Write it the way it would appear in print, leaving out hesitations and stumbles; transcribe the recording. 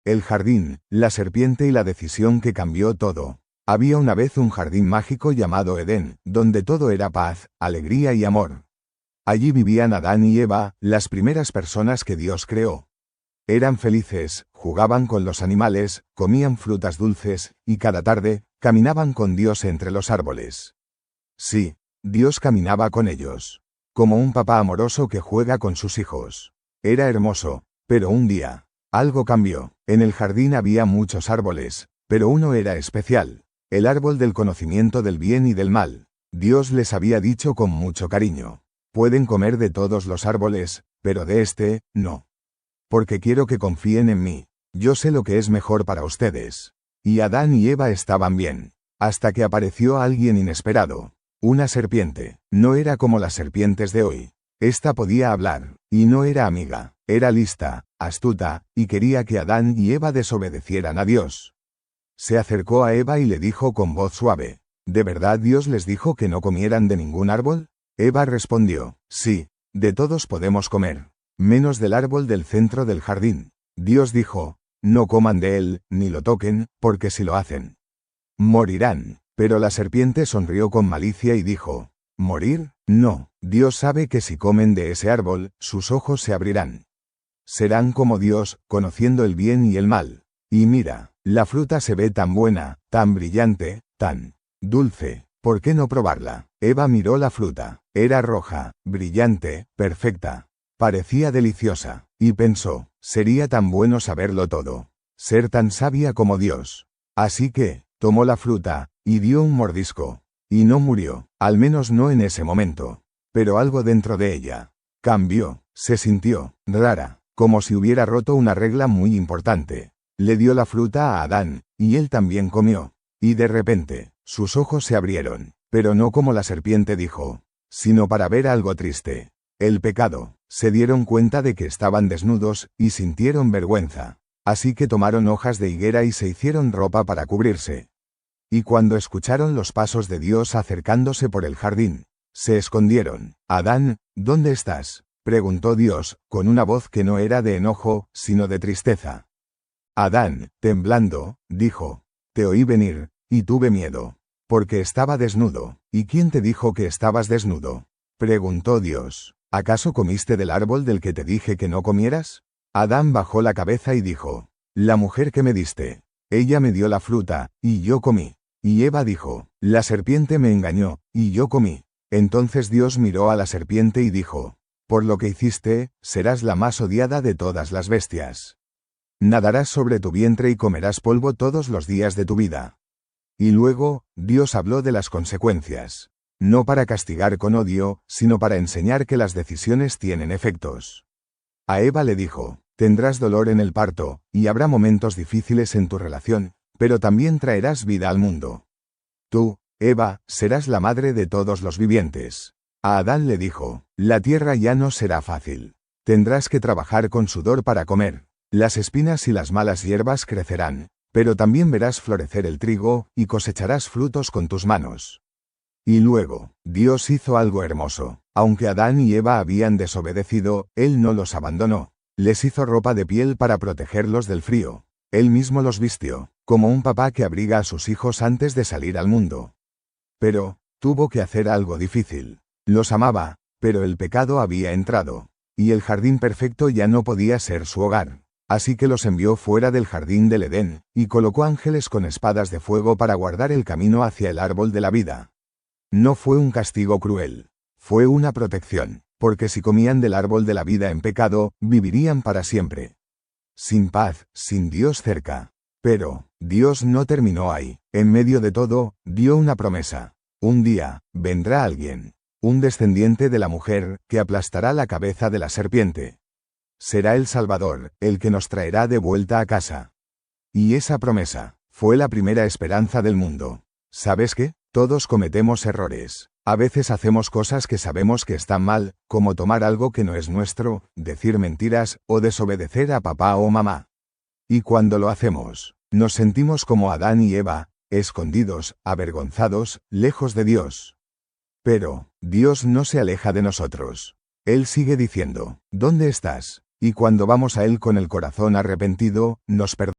El jardín, la serpiente y la decisión que cambió todo. Había una vez un jardín mágico llamado Edén, donde todo era paz, alegría y amor. Allí vivían Adán y Eva, las primeras personas que Dios creó. Eran felices, jugaban con los animales, comían frutas dulces, y cada tarde, caminaban con Dios entre los árboles. Sí, Dios caminaba con ellos. Como un papá amoroso que juega con sus hijos. Era hermoso, pero un día, algo cambió. En el jardín había muchos árboles, pero uno era especial. El árbol del conocimiento del bien y del mal. Dios les había dicho con mucho cariño: pueden comer de todos los árboles, pero de este, no. Porque quiero que confíen en mí. Yo sé lo que es mejor para ustedes. Y Adán y Eva estaban bien. Hasta que apareció alguien inesperado. Una serpiente. No era como las serpientes de hoy. Esta podía hablar, y no era amiga. Era lista, astuta, y quería que Adán y Eva desobedecieran a Dios. Se acercó a Eva y le dijo con voz suave: ¿de verdad Dios les dijo que no comieran de ningún árbol? Eva respondió: sí, de todos podemos comer, menos del árbol del centro del jardín. Dios dijo: no coman de él, ni lo toquen, porque si lo hacen, morirán. Pero la serpiente sonrió con malicia y dijo: ¿morir? No, Dios sabe que si comen de ese árbol, sus ojos se abrirán. Serán como Dios, conociendo el bien y el mal. Y mira, la fruta se ve tan buena, tan brillante, tan dulce. ¿Por qué no probarla? Eva miró la fruta. Era roja, brillante, perfecta. Parecía deliciosa. Y pensó: sería tan bueno saberlo todo. Ser tan sabia como Dios. Así que, tomó la fruta, y dio un mordisco. Y no murió, al menos no en ese momento. Pero algo dentro de ella cambió. Se sintió rara, como si hubiera roto una regla muy importante. Le dio la fruta a Adán, y él también comió. Y de repente, sus ojos se abrieron, pero no como la serpiente dijo, sino para ver algo triste. El pecado. Se dieron cuenta de que estaban desnudos, y sintieron vergüenza. Así que tomaron hojas de higuera y se hicieron ropa para cubrirse. Y cuando escucharon los pasos de Dios acercándose por el jardín, se escondieron. Adán, ¿dónde estás?, preguntó Dios, con una voz que no era de enojo, sino de tristeza. Adán, temblando, dijo: te oí venir, y tuve miedo, porque estaba desnudo. ¿Y quién te dijo que estabas desnudo?, preguntó Dios. ¿Acaso comiste del árbol del que te dije que no comieras? Adán bajó la cabeza y dijo: la mujer que me diste, ella me dio la fruta, y yo comí. Y Eva dijo: la serpiente me engañó, y yo comí. Entonces Dios miró a la serpiente y dijo: por lo que hiciste, serás la más odiada de todas las bestias. Nadarás sobre tu vientre y comerás polvo todos los días de tu vida. Y luego, Dios habló de las consecuencias. No para castigar con odio, sino para enseñar que las decisiones tienen efectos. A Eva le dijo: tendrás dolor en el parto, y habrá momentos difíciles en tu relación, pero también traerás vida al mundo. Tú, Eva, serás la madre de todos los vivientes. A Adán le dijo: la tierra ya no será fácil. Tendrás que trabajar con sudor para comer. Las espinas y las malas hierbas crecerán, pero también verás florecer el trigo, y cosecharás frutos con tus manos. Y luego, Dios hizo algo hermoso. Aunque Adán y Eva habían desobedecido, Él no los abandonó. Les hizo ropa de piel para protegerlos del frío. Él mismo los vistió, como un papá que abriga a sus hijos antes de salir al mundo. Pero, tuvo que hacer algo difícil. Los amaba, pero el pecado había entrado. Y el jardín perfecto ya no podía ser su hogar. Así que los envió fuera del jardín del Edén, y colocó ángeles con espadas de fuego para guardar el camino hacia el árbol de la vida. No fue un castigo cruel. Fue una protección, porque si comían del árbol de la vida en pecado, vivirían para siempre. Sin paz, sin Dios cerca. Pero, Dios no terminó ahí. En medio de todo, dio una promesa. Un día, vendrá alguien, un descendiente de la mujer, que aplastará la cabeza de la serpiente. Será el Salvador, el que nos traerá de vuelta a casa. Y esa promesa fue la primera esperanza del mundo. ¿Sabes qué? Todos cometemos errores. A veces hacemos cosas que sabemos que están mal, como tomar algo que no es nuestro, decir mentiras, o desobedecer a papá o mamá. Y cuando lo hacemos, nos sentimos como Adán y Eva, escondidos, avergonzados, lejos de Dios. Pero, Dios no se aleja de nosotros. Él sigue diciendo: ¿dónde estás? Y cuando vamos a Él con el corazón arrepentido, nos perdona.